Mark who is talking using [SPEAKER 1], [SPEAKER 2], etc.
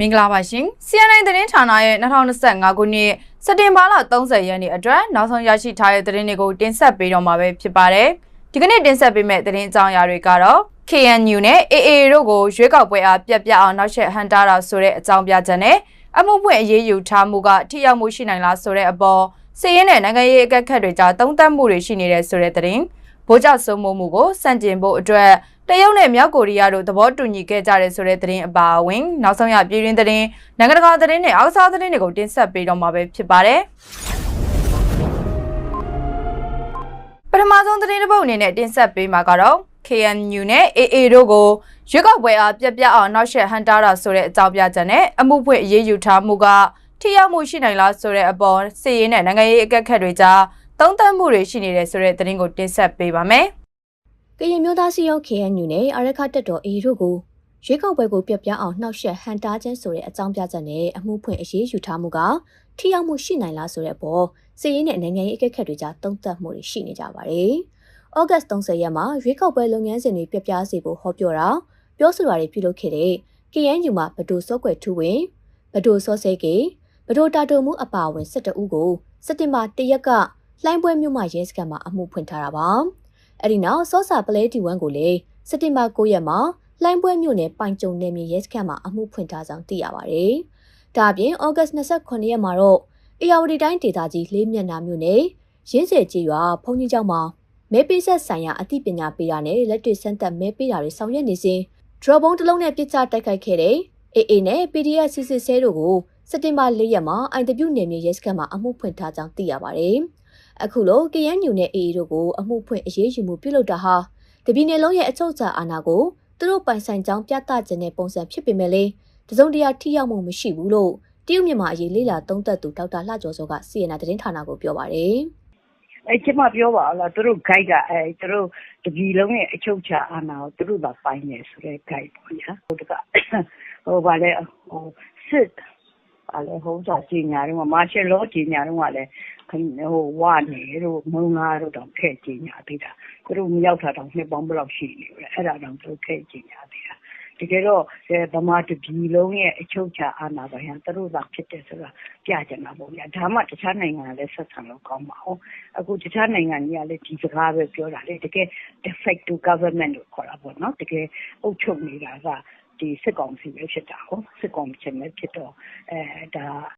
[SPEAKER 1] မင်္ဂလာပါရှင် CNN သတင်းဌာနရဲ့2025ခုနှစ်စက်တင်ဘာလ30ရက်နေ့အတွက်နောက်ဆုံးရရှိထားတဲ့သတင်းတွေကိုတင်ဆက်ပေးတော့မှာပဲဖြစ်ပါတယ်ဒီကနေ့တင်ဆက်ပေးမယ့်သတင်းအကြောင်းအရာတွေကတော့ KNU နဲ့ AA တို့ကိုရွေးကောက်ပွဲအားပြတ်အောင်နောက်ဆက်ဟန်တာတာဆိုတဲ့အကြောင်းပြချက်နဲ့အမှုဖွင့်အရေးယူထားမှုကထိရောက်မှုရှိနိုင်လားဆိုတဲ့အပေါ်စီးရင်တဲ့နိုင်ငံရေးအကဲခတ်တွေကြားသုံးသပ်မှုတွေရှိနေတဲ့ဆိုတဲ့သတင်းဗိုလ်ချုပ်စိုးမိုးမှုကိုစန့်ကျင်ဖို့အတွက်တရုတ်နဲ့မြောက်ကိုရီးယားတို့သဘောတူညီခဲ့ကြတဲ့ဆိုတဲ့သတင်းအပါအဝင်နောက်ဆုံးရပြည်တွင်းသတင်းနိုင်ငံတကာသတင်းနဲ့အောက်စားသတင်းတွေကိုတင်ဆက်ပေးတော့မှာပဲဖြစ်ပါတယ်ပထမဆုံးသတင်းတစ်ပုဒ်အနေနဲ့တင်ဆက်ပေးမှာကတော့ KNU နဲ့ AA တို့ကိုရွေးကောက်ပွဲအားပြတ်အောင်နောက်ဆက်ဟန်တာတာဆိုတဲ့အကြောင်းပြချက်နဲ့အမှုဖွင့်အရေးယူထားမှုကထိရောက်မှုရှိနိုင်လားဆိုတဲ့အပေါ်စီးရင်တဲ့နိုင်ငံရေးအကဲခတ်တွေကြားသုံးသပ်မှုတွေရှိနေတဲ့ဆိုတဲ့သတင်းကိုတင်ဆက်ပေးပါမယ်
[SPEAKER 2] ကရင်မျိုးသားစီရော KNU နဲ့အာရခတက်တော် AA တို့ကိုရွေးကောက်ပွဲကိုပြတ်ပြအောင်နှောက်ယှက်ဟန်တားခြင်းဆိုတဲ့အကြောင်းပြချက်နဲ့အမှုဖွင့်အရေးယူထားမှုကထိရောက်မှုရှိနိုင်လားဆိုတဲ့အပေါ်စီရင်တဲ့နိုင်ငံရေးအကဲခတ်တွေကြားသုံးသပ်မှုတွေရှိနေကြပါတယ်။ဩဂတ်စ်30ရက်မှာရွေးကောက်ပွဲလုပ်ငန်းစဉ်တွေပြတ်ပြားစေဖို့ဟောပြောဆိုတာတွေပြုလုပ်ခဲ့တဲ့ KNU မှာဗဒိုစောကွယ်ထူးဝင်ဗဒိုစောစေကေဗဒိုတာတုံမှုအပါအဝင်17ဦးကိုစက်တင်ဘာ1ရက်ကလှိုင်းပွဲမြို့မှာရဲစခန်းမှာအမှုဖွင့်ထားတာပါ။အဲ့ဒီနောက်စောစာပလဲတီဝမ်ကိုလည်းစက်တင်ဘာ9ရက်မှာလှိုင်းပွဲမြို့နယ်ပိုင်ကျုံနယ်မြေရဲစခန်းမှာအမှုဖွင့်ထားကြောင်းသိရပါတယ်။ဒါအပြင်ဩဂတ်စ်29ရက်မှာတော့အေယာဝတီတိုင်းဒေသကြီးလေးမျက်နှာမြို့နယ်ရင်းစေကြီးရွာဘုံကြီးကျောင်းမှာမဲပေးဆက်ဆိုင်ရာအသိပညာပေးတာနဲ့လက်တွေ့စမ်းသပ်မဲပေးတာတွေဆောင်ရွက်နေစဉ်ဒရော့ဘုံတစ်လုံးနဲ့ပြစ်ချတိုက်ခိုက်ခဲ့တဲ့ AA နဲ့ PDF စစ်စစ်ဆဲတို့ကိုစက်တင်ဘာ4ရက်မှာအိုင်တပြူနယ်မြေရဲစခန်းမှာအမှုဖွင့်ထားကြောင်းသိရပါတယ်။အခုလို KNU နဲ့ AA တို့ကိုအမှုဖွင့်အရေးယူမှုပြုလုပ်တာဟာတပြည်နယ်လုံးရဲ့အချုပ်အခြာအာဏာကိုသူတို့ပိုင်ဆိုင်ကြောင်းပြသခြင်းတဲ့ပုံစံဖြစ်ပေမဲ့လည်းတစုံတရာထိရောက်မှုမရှိဘူးလို့တရုတ်မြန်မာအရေးလေ့လာသုံးသပ်သူဒေါက်တာလှကျော်စောက CNN သတင်းဌာနကိုပြောပါတယ်
[SPEAKER 3] ။ကျမပြောပါလားသူတို့ guide ကသူတို့တပြည်လုံးရဲ့အချုပ်အခြာအာဏာကိုသူတို့သာပိုင်နေဆိုတဲ့ guide ပေါ့ညာ။ဗာလဲစစ်ကြေညာတော့ martial law ကြေညာတော့လည်းဝနေတို့မုံလာတို့တော့ဖဲ့ကြေညာသေးတာသူတို့မရောက်တာတော့နှစ်ပေါင်းဘယ်လောက်ရှိနေလဲအဲ့ဒါတော့သူတို့ဖဲ့ကြေညာသေးတာတကယ်တော့ဗမာတပြည်လုံးရဲ့အချုပ်အခြာအာဏာပိုင်ဟာသူတို့သာဖြစ်တယ်ဆိုတာပြကြတာပေါ့ဗျာဒါမှတခြားနိုင်ငံကလည်းဆက်ဆံလို့ကောင်းပါအောင်အခုတခြားနိုင်ငံကြီးကလည်းဒီစကားပဲပြောတာလေတကယ် de facto government လို့ခေါ်တာပေါ့နော်တကယ်အုပ်ချုပ်နေတာကဒီစစ်ကောင်စီပဲဖြစ်တာဟုတ်စစ်ကောင်စီပဲဖြစ်တော့ဒါ